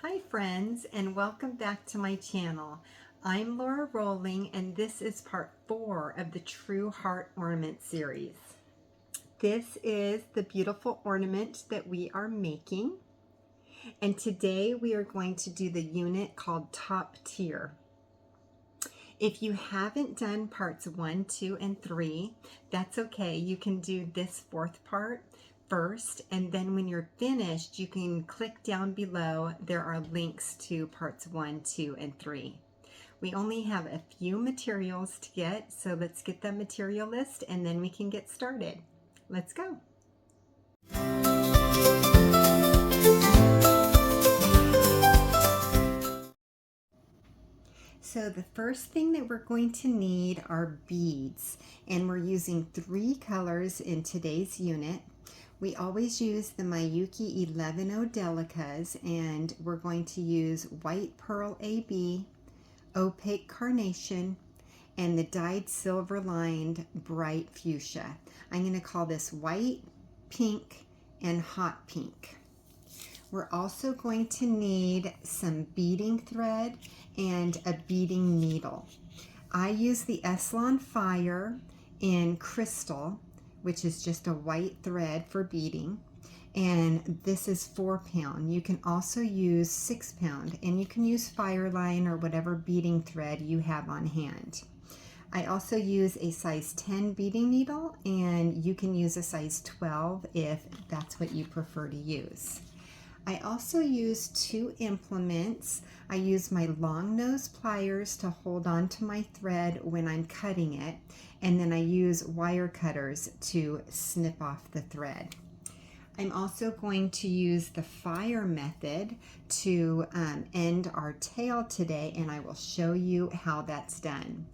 Hi friends, and welcome back to my channel. I'm Lora Rolling, and this is part 4 of the True Heart Ornament series. This is the beautiful ornament that we are making, and today we are going to do the unit called Top Tier. If you haven't done parts 1, 2, and 3, that's okay. You can do this 4th part first, and then when you're finished, you can click down below. There are links to parts 1, 2, and 3. We only have a few materials to get, so let's get the material list and then we can get started. Let's go. So the first thing that we're going to need are beads, and we're using 3 colors in today's unit. We always use the Miyuki Delicas, and we're going to use White Pearl AB, Opaque Carnation, and the dyed silver lined bright fuchsia. I'm going to call this white, pink, and hot pink. We're also going to need some beading thread and a beading needle. I use the Eslon Fire in Crystal, which is just a white thread for beading, and this is 4 pound. You can also use 6 pound, and you can use Fireline or whatever beading thread you have on hand. I also use a size 10 beading needle, and you can use a size 12 if that's what you prefer to use. I also use 2 implements. I use my long nose pliers to hold on to my thread when I'm cutting it, and then I use wire cutters to snip off the thread. I'm also going to use the fire method to end our tail today, and I will show you how that's done.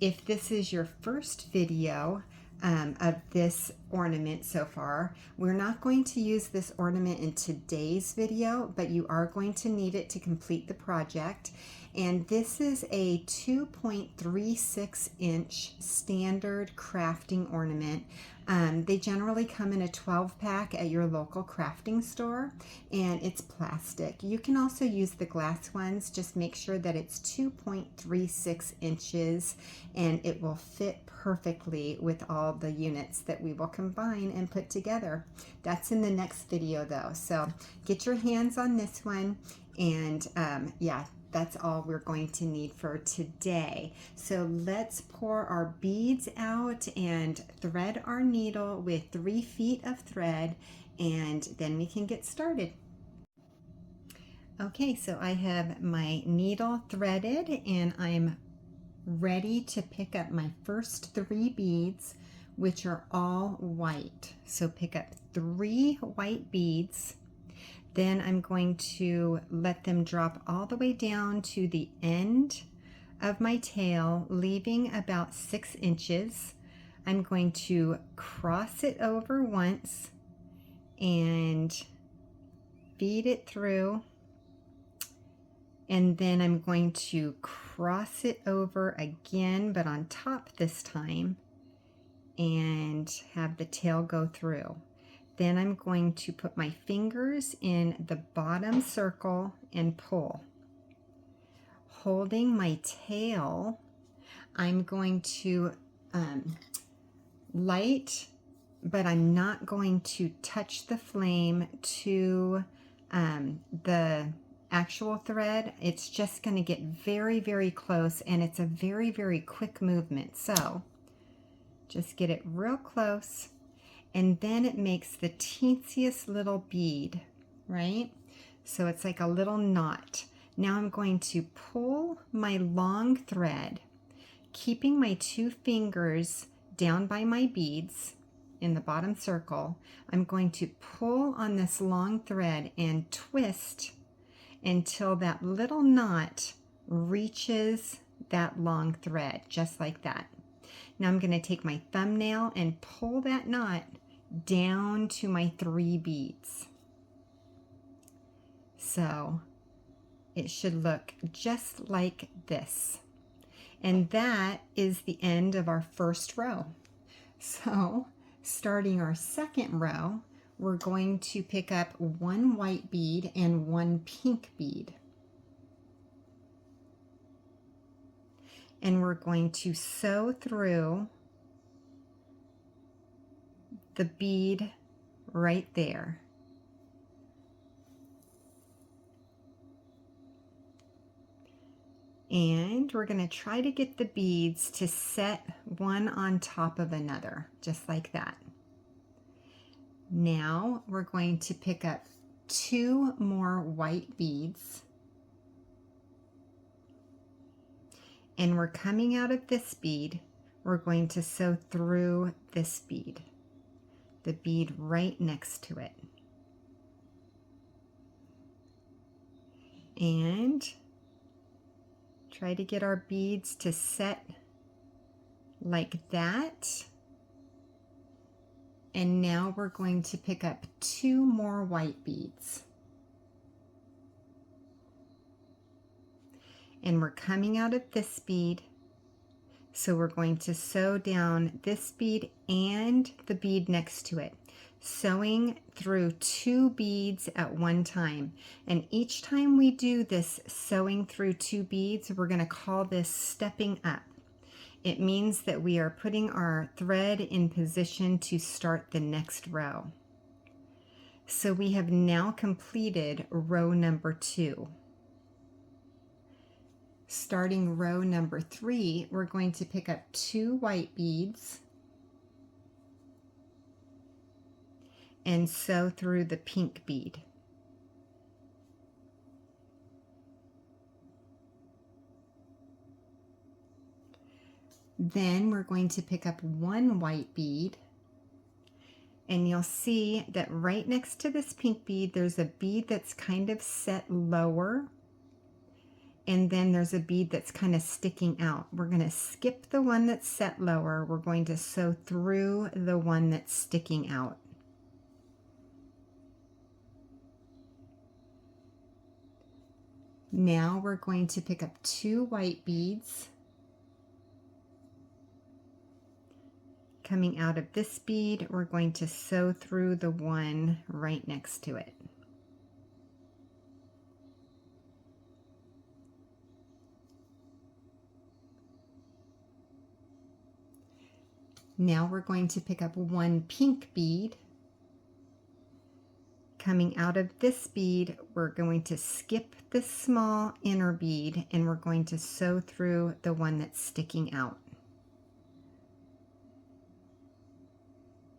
If this is your first video of this ornament so far, we're not going to use this ornament in today's video, but you are going to need it to complete the project. And this is a 2.36 inch standard crafting ornament. They generally come in a 12 pack at your local crafting store, and it's plastic. You can also use the glass ones. Just make sure that it's 2.36 inches, and it will fit perfectly with all the units that we will combine and put together. That's in the next video though, so get your hands on this one, and yeah, that's all we're going to need for today. So let's pour our beads out and thread our needle with 3 feet of thread, and then we can get started. Okay, so I have my needle threaded, and I'm ready to pick up my first 3 beads, which are all white. So pick up 3 white beads. Then I'm going to let them drop all the way down to the end of my tail, leaving about 6 inches. I'm going to cross it over once and feed it through, and then I'm going to cross it over again, but on top this time, and have the tail go through. Then I'm going to put my fingers in the bottom circle and pull. Holding my tail, I'm going to light, but I'm not going to touch the flame to the actual thread. It's just going to get very, very close, and it's a very, very quick movement. So just get it real close, and then it makes the teensiest little bead, right? So it's like a little knot. Now I'm going to pull my long thread, keeping my 2 fingers down by my beads in the bottom circle. I'm going to pull on this long thread and twist until that little knot reaches that long thread, just like that. Now I'm going to take my thumbnail and pull that knot down to my 3 beads. So it should look just like this. And that is the end of our first row. So starting our second row, we're going to pick up one white bead and one pink bead. And we're going to sew through the bead right there. And we're going to try to get the beads to set one on top of another, just like that. Now we're going to pick up 2 more white beads. And we're coming out of this bead, we're going to sew through this bead, the bead right next to it. And try to get our beads to set like that. And now we're going to pick up 2 more white beads. And we're coming out of this bead, so we're going to sew down this bead and the bead next to it, sewing through 2 beads at one time. And each time we do this sewing through 2 beads, we're going to call this stepping up. It means that we are putting our thread in position to start the next row. So we have now completed row number 2. Starting row number 3, we're going to pick up 2 white beads and sew through the pink bead. Then we're going to pick up 1 white bead, and you'll see that right next to this pink bead there's a bead that's kind of set lower, and then there's a bead that's kind of sticking out. We're going to skip the one that's set lower. We're going to sew through the one that's sticking out. Now we're going to pick up 2 white beads. Coming out of this bead, we're going to sew through the one right next to it. Now we're going to pick up 1 pink bead. Coming out of this bead, we're going to skip the small inner bead and we're going to sew through the one that's sticking out.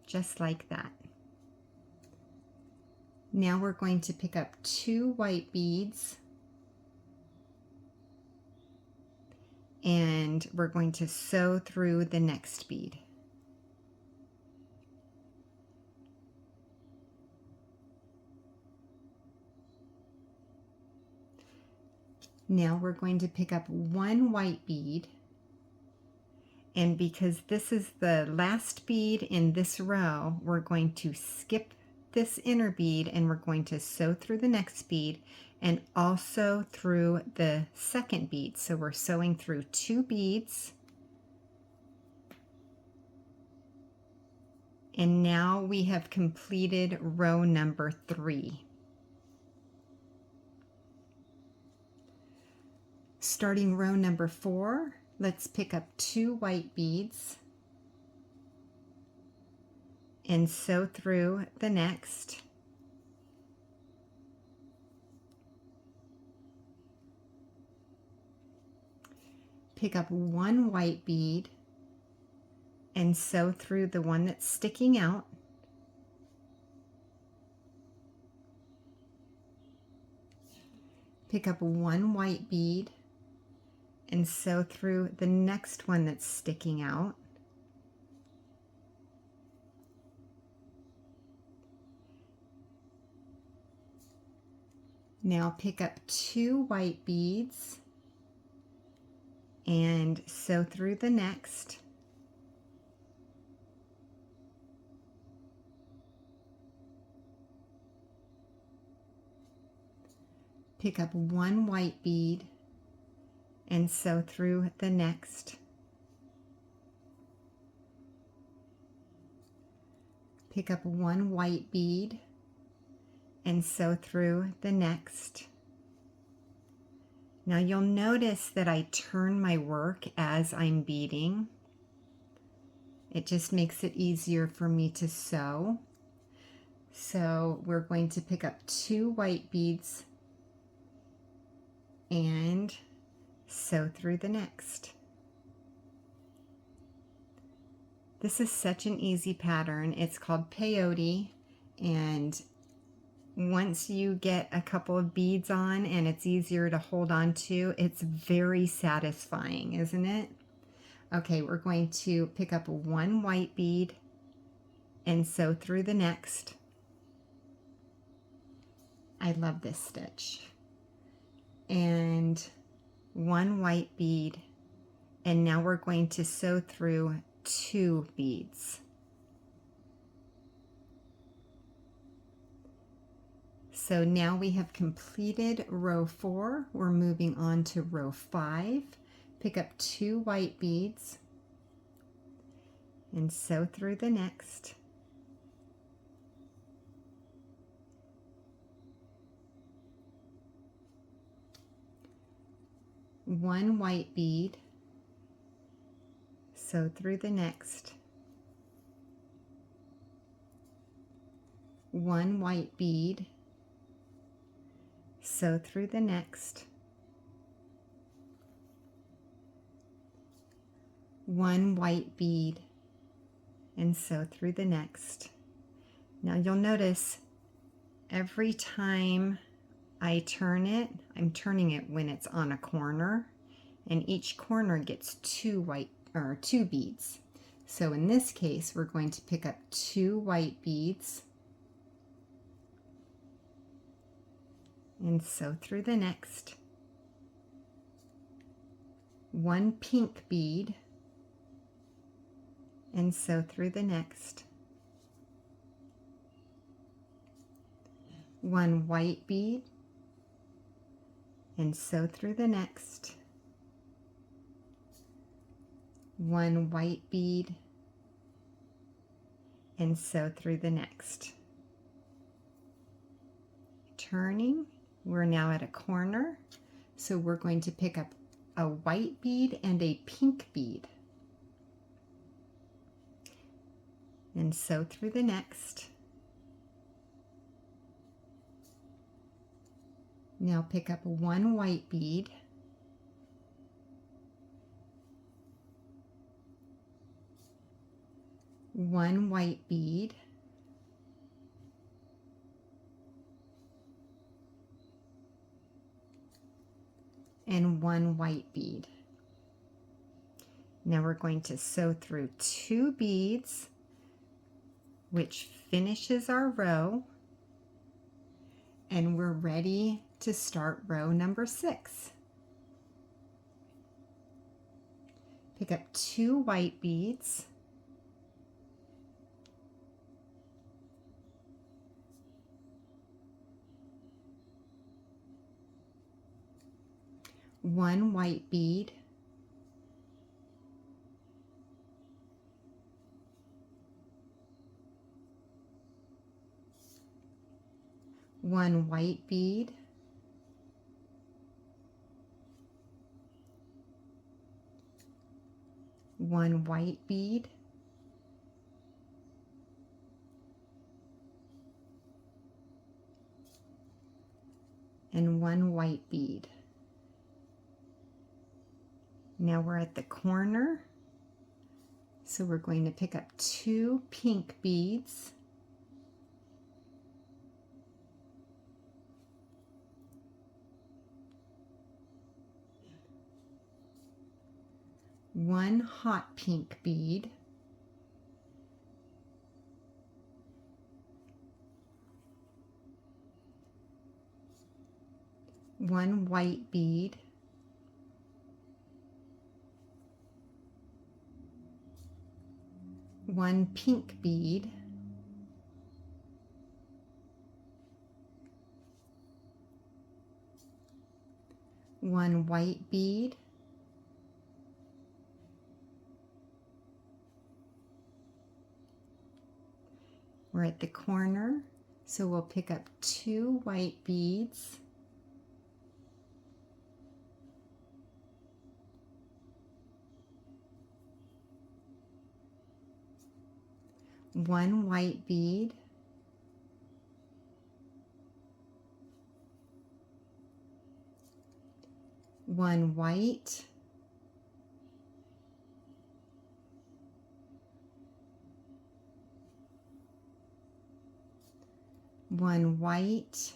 Just like that. Now we're going to pick up 2 white beads and we're going to sew through the next bead. Now we're going to pick up 1 white bead, and because this is the last bead in this row, we're going to skip this inner bead and we're going to sew through the next bead and also through the second bead. So we're sewing through 2 beads. And now we have completed row number 3. Starting row number 4, let's pick up 2 white beads and sew through the next. Pick up 1 white bead and sew through the one that's sticking out. Pick up 1 white bead and sew through the next one that's sticking out. Now pick up 2 white beads and sew through the next. Pick up 1 white bead and sew through the next. Pick up one white bead and sew through the next. Now you'll notice that I turn my work as I'm beading. It just makes it easier for me to sew. So we're going to pick up 2 white beads and sew through the next. This is such an easy pattern. It's called peyote, and once you get a couple of beads on and it's easier to hold on to, it's very satisfying, isn't it? Okay, we're going to pick up 1 white bead and sew through the next. I love this stitch. And 1 white bead, and now we're going to sew through 2 beads. So now we have completed row 4. We're moving on to row 5. Pick up 2 white beads and sew through the next. One white bead, sew through the next. 1 white bead, sew through the next. 1 white bead and sew through the next. Now you'll notice every time I turn it, I'm turning it when it's on a corner, and each corner gets 2 beads. So in this case, we're going to pick up 2 white beads and sew through the next. 1 pink bead and sew through the next. 1 white bead and sew through the next. 1 white bead and sew through the next. Turning, we're now at a corner, so we're going to pick up a white bead and a pink bead and sew through the next. Now pick up 1 white bead, one white bead, and 1 white bead. Now we're going to sew through 2 beads, which finishes our row, and we're ready to start row number 6. Pick up 2 white beads, one white bead, one white bead, one white bead, and 1 white bead. Now we're at the corner, so we're going to pick up 2 pink beads, one hot pink bead, one white bead, one pink bead, one white bead, We're at the corner, so we'll pick up 2 white beads. One white bead. One white. One white.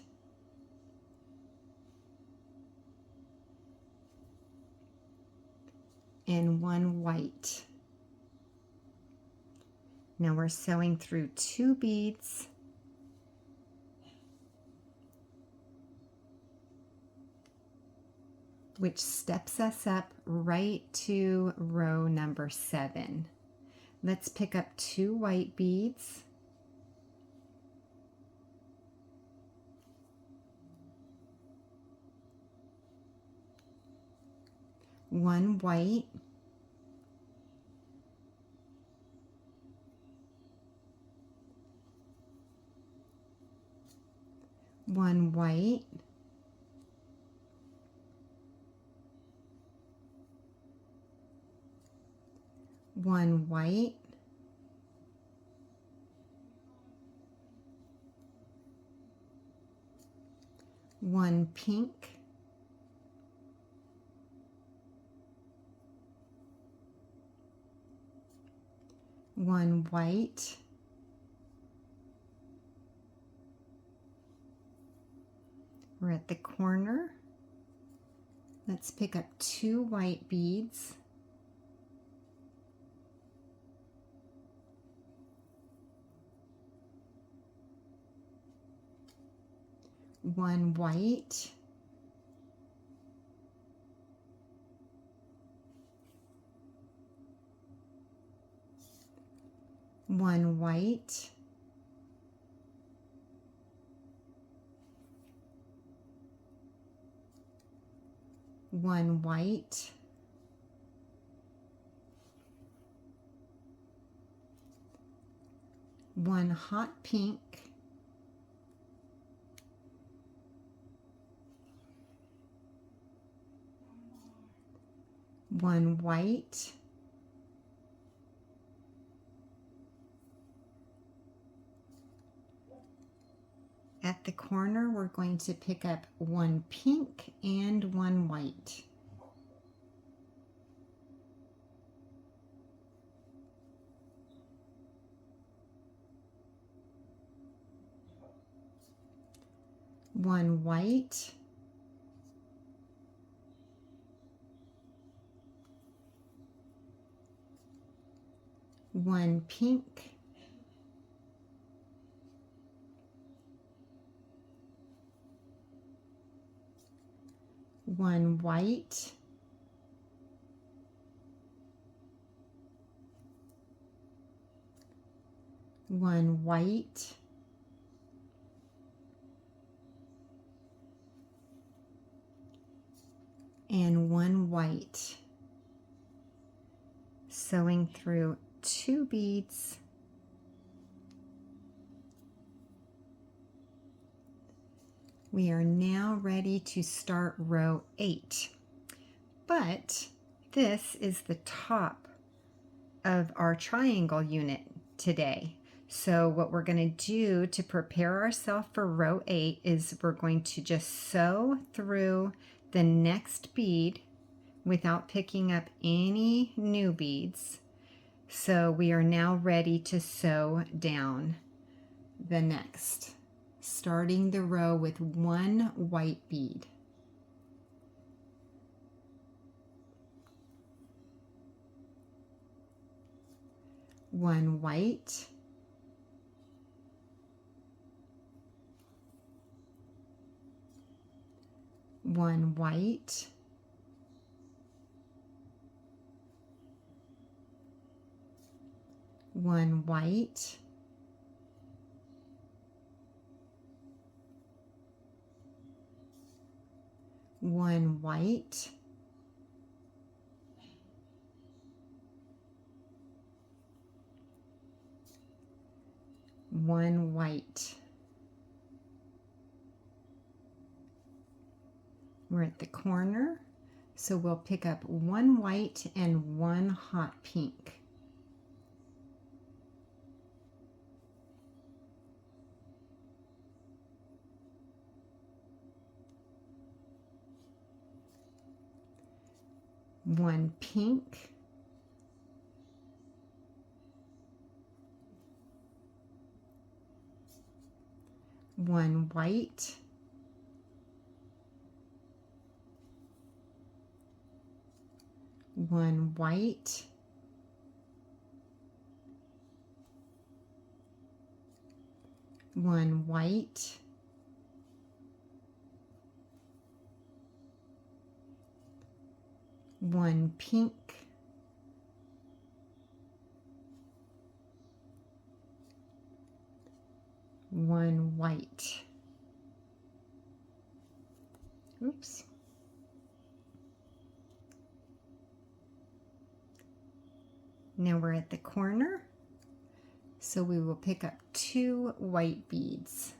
And one white. Now we're sewing through 2 beads. Which steps us up right to row number 7. Let's pick up 2 white beads. One white. One white. One white. One pink. One white. We're at the corner. Let's pick up 2 white beads. One white. One white. One white. One hot pink. One white. At the corner, we're going to pick up 1 pink and 1 white. One white. One pink. One white. One white. And one white. Sewing through 2 beads. We are now ready to start row 8. But this is the top of our triangle unit today. So what we're going to do to prepare ourselves for row 8 is we're going to just sew through the next bead without picking up any new beads. So we are now ready to sew down the next, starting the row with 1 white bead. One white. One white. One white. One white. one white. We're at the corner, so we'll pick up one white and one hot pink. One pink, one white, one white, one white, one pink, one white. Oops. Now we're at the corner, so we will pick up two white beads.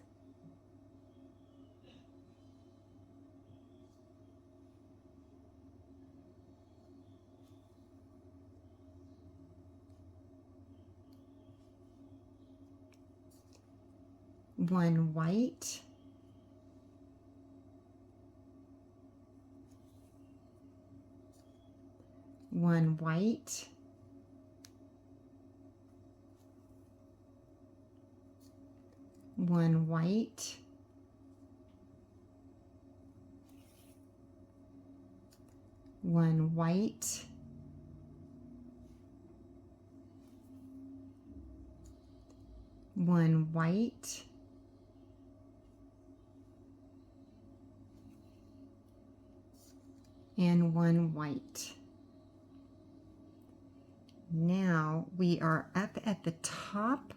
One white, one white, one white, one white, one white, and one white. Now we are up at the top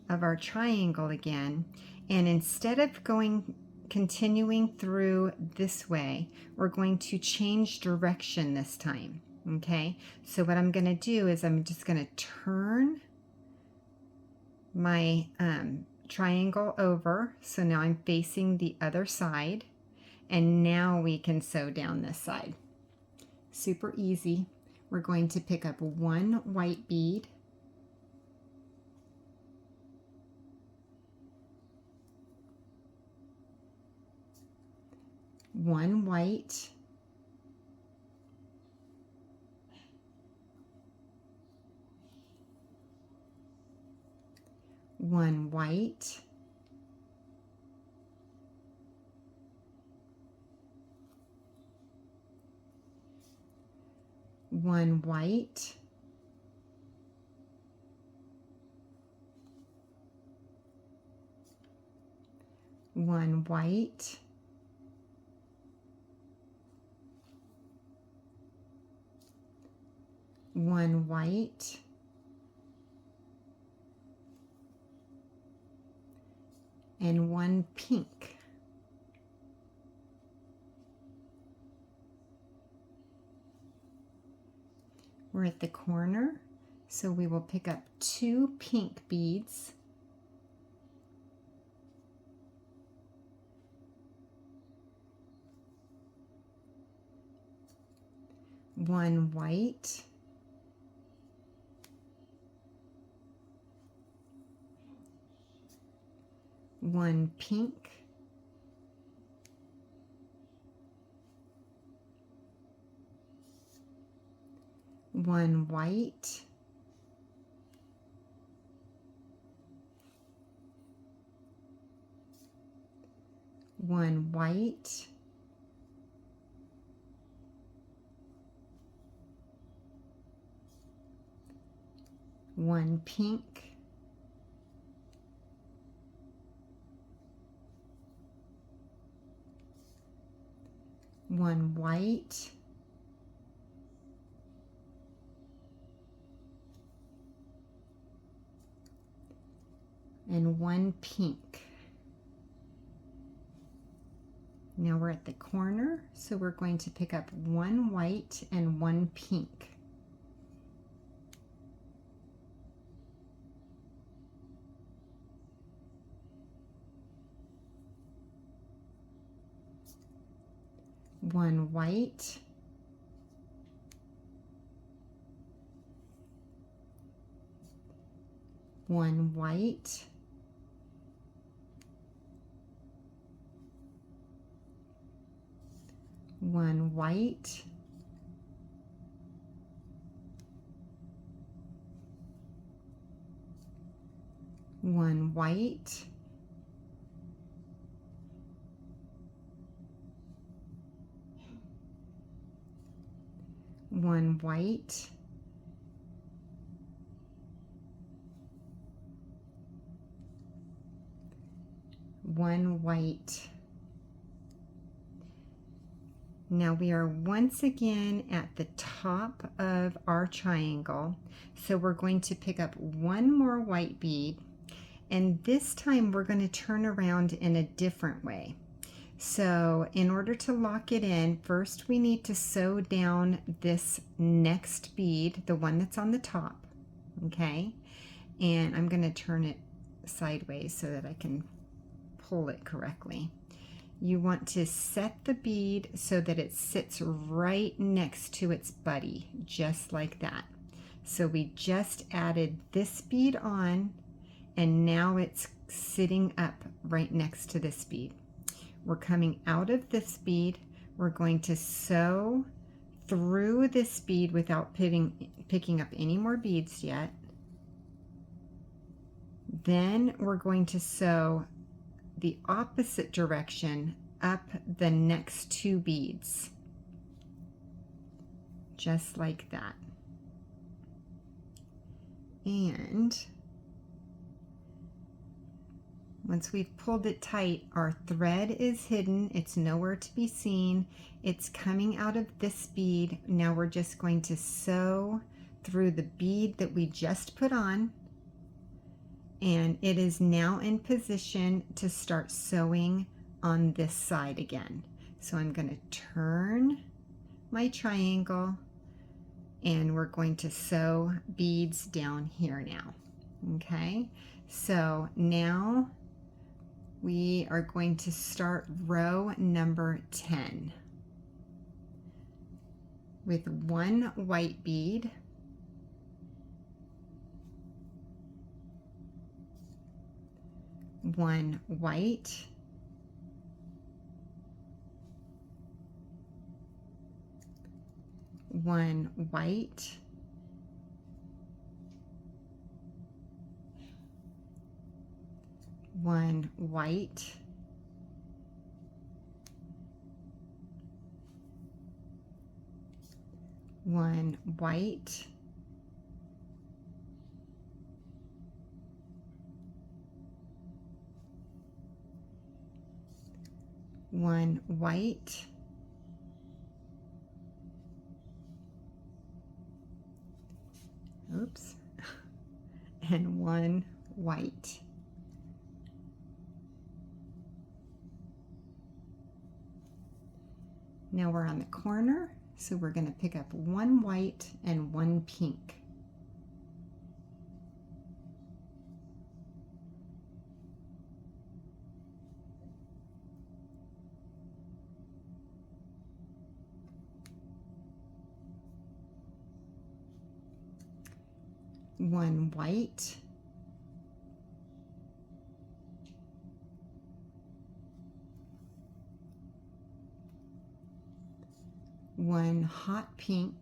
of our triangle again, and instead of continuing through this way, we're going to change direction this time. Okay, so what I'm going to do is I'm just going to turn my triangle over, so now I'm facing the other side, and now we can sew down this side. Super easy. We're going to pick up one white bead, one white, one white, one white, one white, one white, and one pink. We're at the corner, so we will pick up two pink beads, one white, one pink, one white, one white, one pink, one white, and one pink. Now we're at the corner, so we're going to pick up one white and one pink. 1 white, 1 white, 1 white, 1 white, 1 white, 1 white. Now we are once again at the top of our triangle, so we're going to pick up 1 more white bead, and this time we're going to turn around in a different way. So in order to lock it in, first we need to sew down this next bead, the one that's on the top, okay? And I'm going to turn it sideways so that I can pull it correctly. You want to set the bead so that it sits right next to its buddy, just like that. So we just added this bead on, and now it's sitting up right next to this bead. We're coming out of this bead. We're going to sew through this bead without picking up any more beads yet. Then we're going to sew the opposite direction up the next 2 beads, just like that. And once we've pulled it tight, our thread is hidden. It's nowhere to be seen. It's coming out of this bead. Now we're just going to sew through the bead that we just put on, and it is now in position to start sewing on this side again. So I'm going to turn my triangle, and we're going to sew beads down here now. Okay, so now we are going to start row number 10 with 1 white bead, 1 white, 1 white, 1 white, 1 white, 1 white, oops, and 1 white. Now we're on the corner, so we're going to pick up 1 white and 1 pink. One white, 1 hot pink,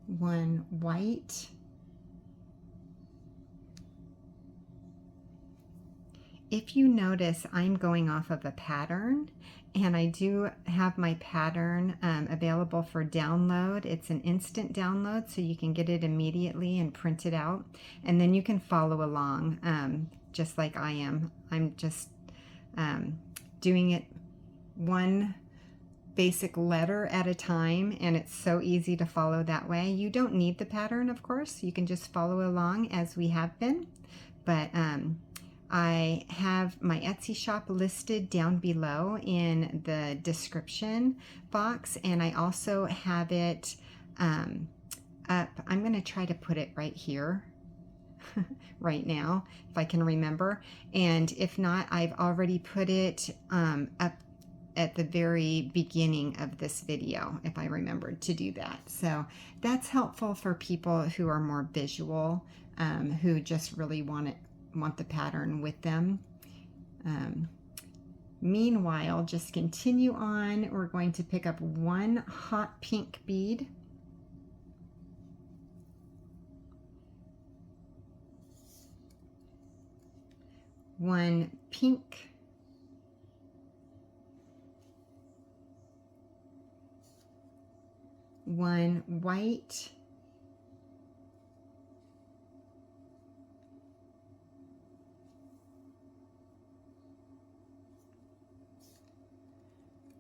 1 white, if you notice, I'm going off of a pattern, and I do have my pattern available for download. It's an instant download, so you can get it immediately and print it out, and then you can follow along just like I am. I'm just doing it one basic letter at a time, and it's so easy to follow that way. You don't need the pattern, of course. You can just follow along as we have been, but I have my Etsy shop listed down below in the description box, and I also have it up. I'm going to try to put it right here right now, if I can remember. And if not, I've already put it up at the very beginning of this video, if I remembered to do that. So that's helpful for people who are more visual, who just really want the pattern with them. Meanwhile, just continue on. We're going to pick up one hot pink bead. One pink. One white.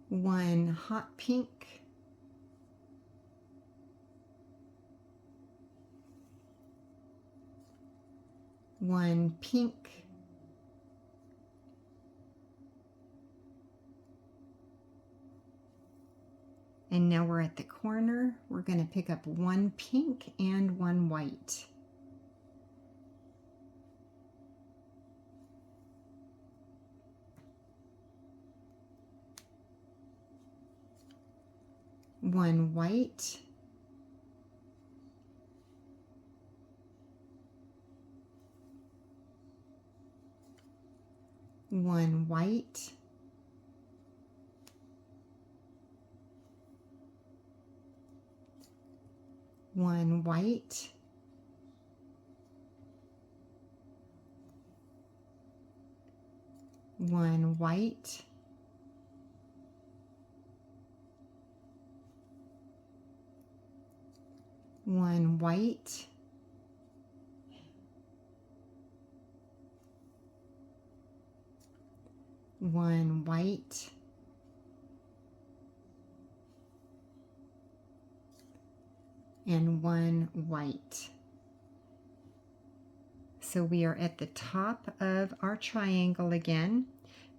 One hot pink. One pink. And now we're at the corner. We're going to pick up one pink and one white. One white. One white. One white. One white. One white. One white. And one white. So we are at the top of our triangle again.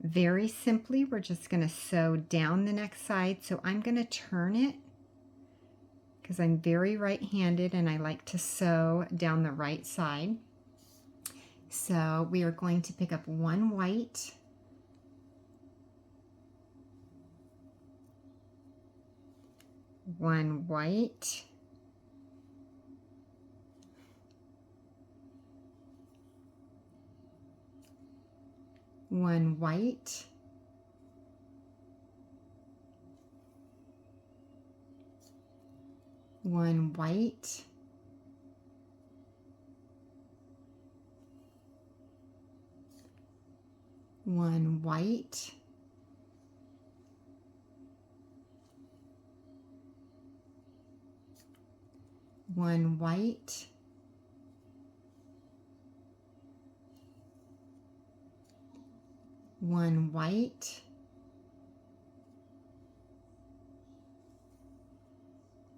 Very simply, we're just going to sew down the next side. So I'm going to turn it because I'm very right-handed and I like to sew down the right side. So we are going to pick up one white, one white, one white, one white, one white, one white, one white,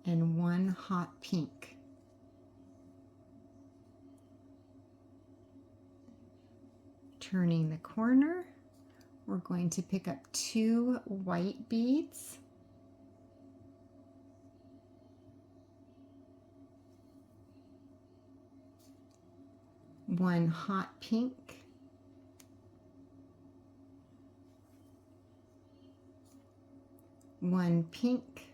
and one hot pink. Turning the corner, we're going to pick up two white beads. One hot pink. One pink.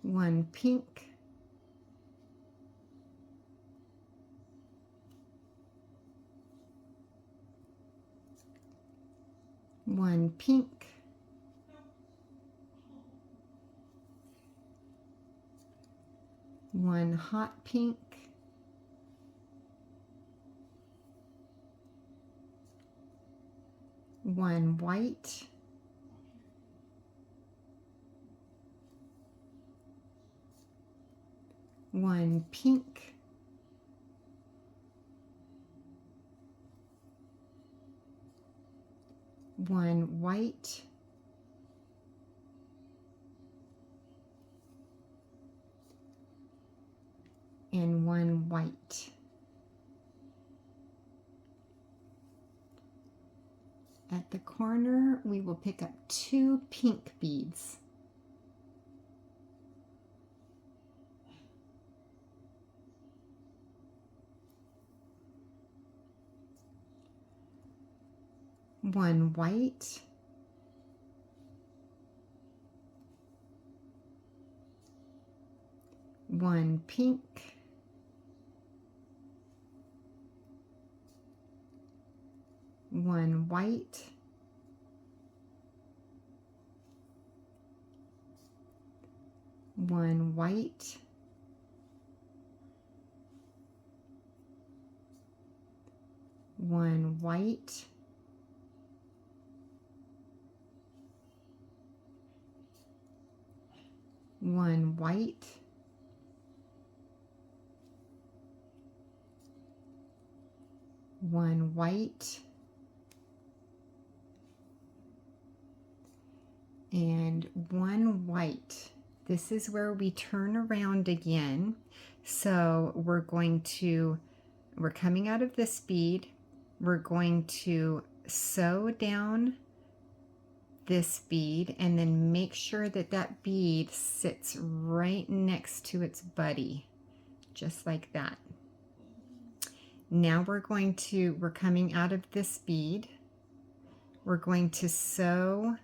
One pink. One pink. One hot pink. One white. One pink. One white. And one white. At the corner, we will pick up two pink beads. 1 white, 1 pink, 1 white, 1 white, 1 white, 1 white, 1 white, and 1 white. This is where we turn around again. So we're coming out of this bead. We're going to sew down this bead and then make sure that that bead sits right next to its buddy, just like that. Now we're coming out of this bead. We're going to sew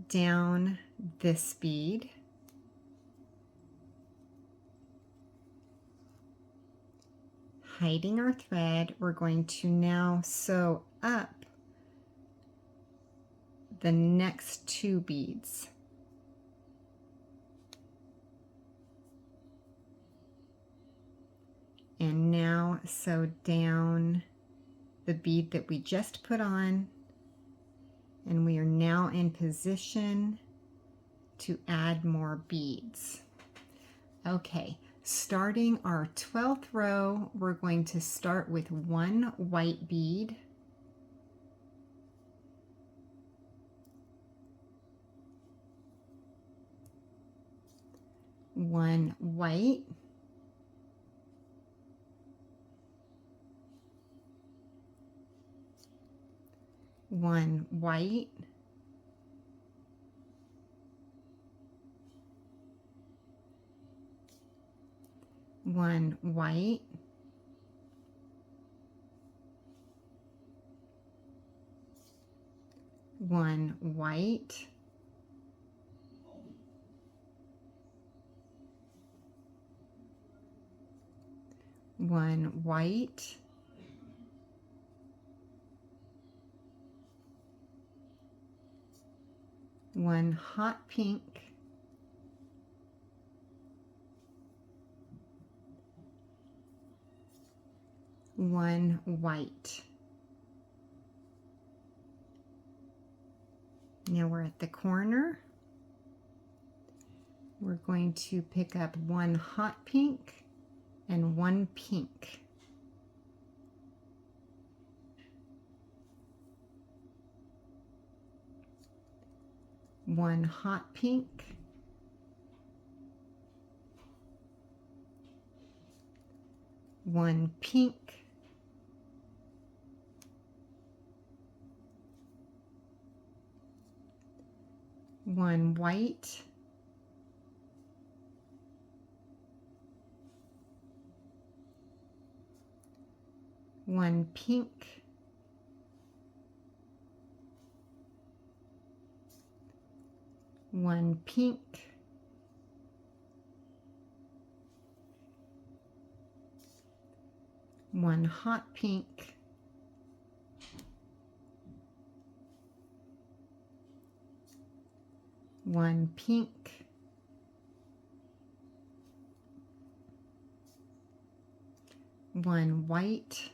down this bead. Hiding our thread, we're going to now sew up the next 2 beads. And now sew down the bead that we just put on, and we are now in position to add more beads. Okay, starting our 12th row, we're going to start with 1 white bead, 1 white, 1 white, 1 white, 1 white, 1 white, 1 hot pink, 1 white. Now we're at the corner. We're going to pick up 1 hot pink and 1 pink. One hot pink, 1 pink, 1 white, 1 pink, 1 pink, 1 hot pink, 1 pink, 1 white,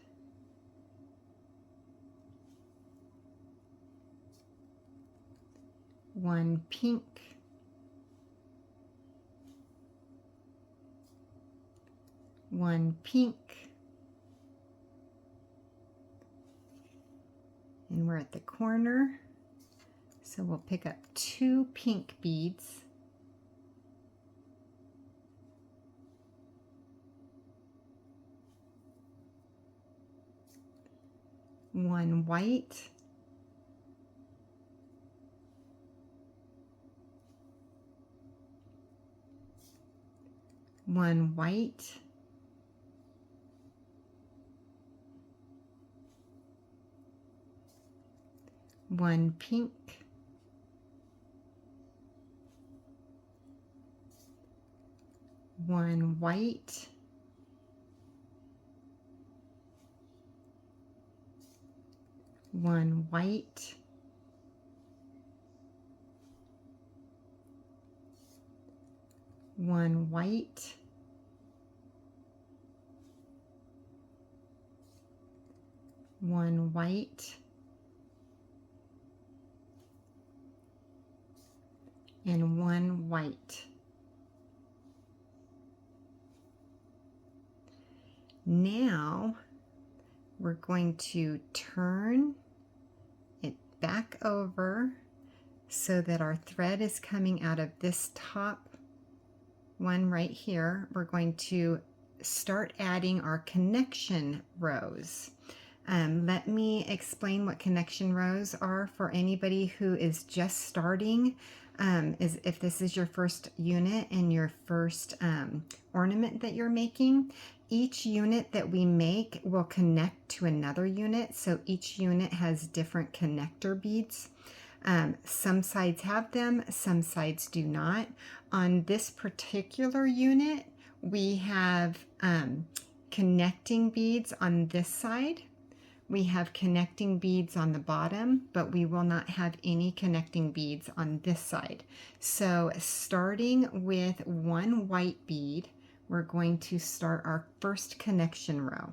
1 pink, 1 pink, and we're at the corner, so we'll pick up 2 pink beads, 1 white, 1 white, 1 pink, 1 white, 1 white, 1 white, 1 white, and 1 white. Now we're going to turn it back over so that our thread is coming out of this top one right here. We're going to start adding our connection rows. Let me explain what connection rows are for anybody who is just starting. If this is your first unit and your first ornament that you're making, each unit that we make will connect to another unit. So each unit has different connector beads. Some sides have them, some sides do not. On this particular unit, we have connecting beads on this side. We have connecting beads on the bottom, but we will not have any connecting beads on this side. So starting with 1 white bead, we're going to start our first connection row.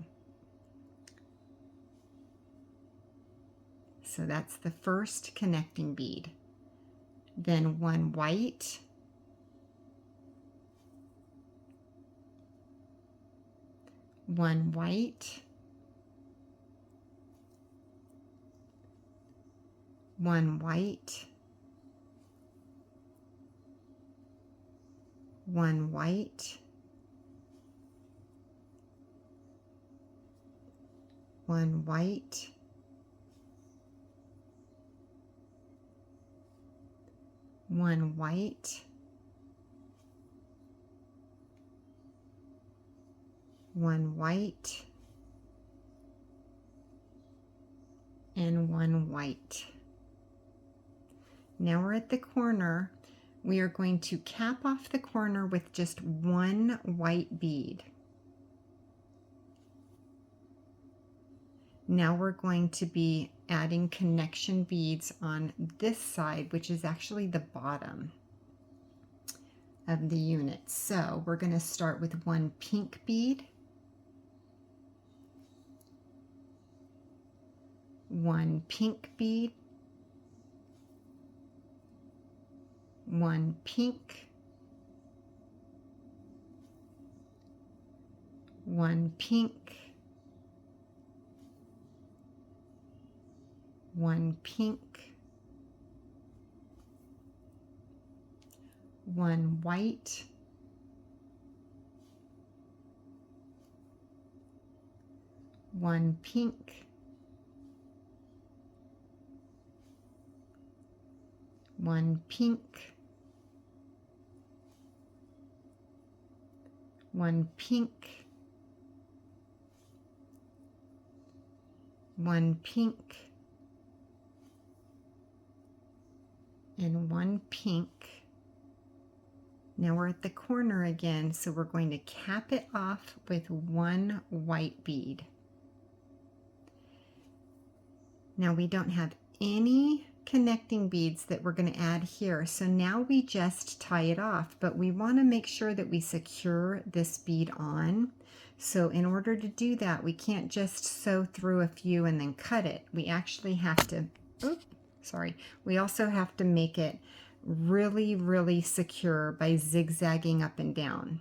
So that's the first connecting bead. Then 1 white, 1 white, 1 white, 1 white, 1 white, 1 white, 1 white, and 1 white. Now we're at the corner. We are going to cap off the corner with just 1 white bead. Now we're going to be adding connection beads on this side, which is actually the bottom of the unit. So we're going to start with 1 pink bead, 1 pink bead, 1 pink, 1 pink, 1 pink, 1 white, 1 pink, 1 pink, 1 pink, 1 pink, and 1 pink. Now we're at the corner again, so we're going to cap it off with 1 white bead. Now we don't have any connecting beads that we're going to add here, so now we just tie it off, but we want to make sure that we secure this bead on. So in order to do that, we can't just sew through a few and then cut it. We actually have to, we also have to make it really, really secure by zigzagging up and down.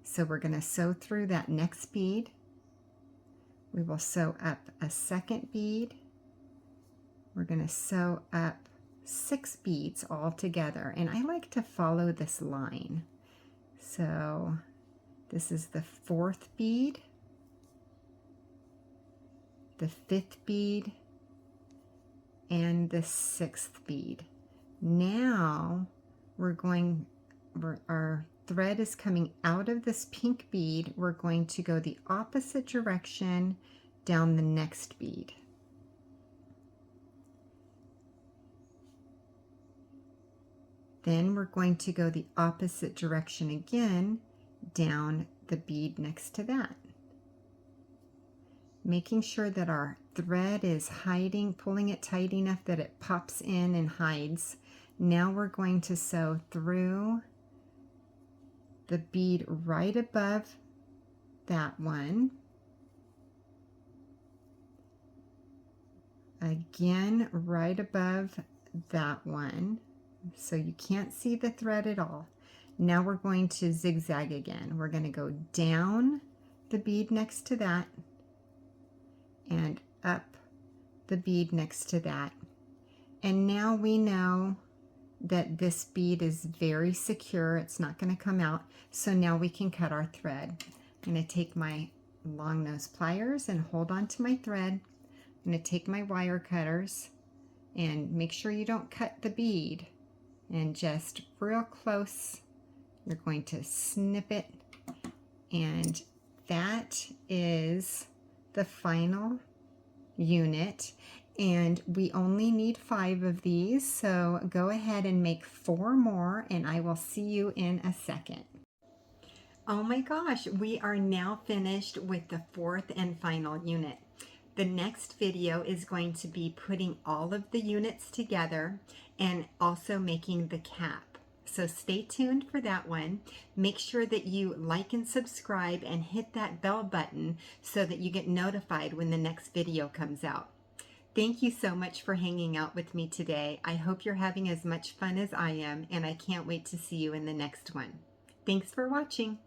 So we're going to sew through that next bead. We will sew up a second bead. We're going to sew up 6 beads all together, and I like to follow this line. So this is the 4th bead, the 5th bead, and the 6th bead. Now our thread is coming out of this pink bead. We're going to go the opposite direction down the next bead. Then we're going to go the opposite direction again, down the bead next to that. Making sure that our thread is hiding, pulling it tight enough that it pops in and hides. Now we're going to sew through the bead right above that one. Again, right above that one. So you can't see the thread at all. Now we're going to zigzag again. We're going to go down the bead next to that and up the bead next to that. And now we know that this bead is very secure. It's not going to come out. So now we can cut our thread. I'm going to take my long nose pliers and hold on to my thread. I'm going to take my wire cutters and make sure you don't cut the bead. And just real close, you're going to snip it. And that is the final unit. And we only need 5 of these, so go ahead and make 4 more, and I will see you in a second. Oh my gosh, we are now finished with the 4th and final unit. The next video is going to be putting all of the units together and also making the cap. So stay tuned for that one. Make sure that you like and subscribe and hit that bell button so that you get notified when the next video comes out. Thank you so much for hanging out with me today. I hope you're having as much fun as I am, and I can't wait to see you in the next one. Thanks for watching.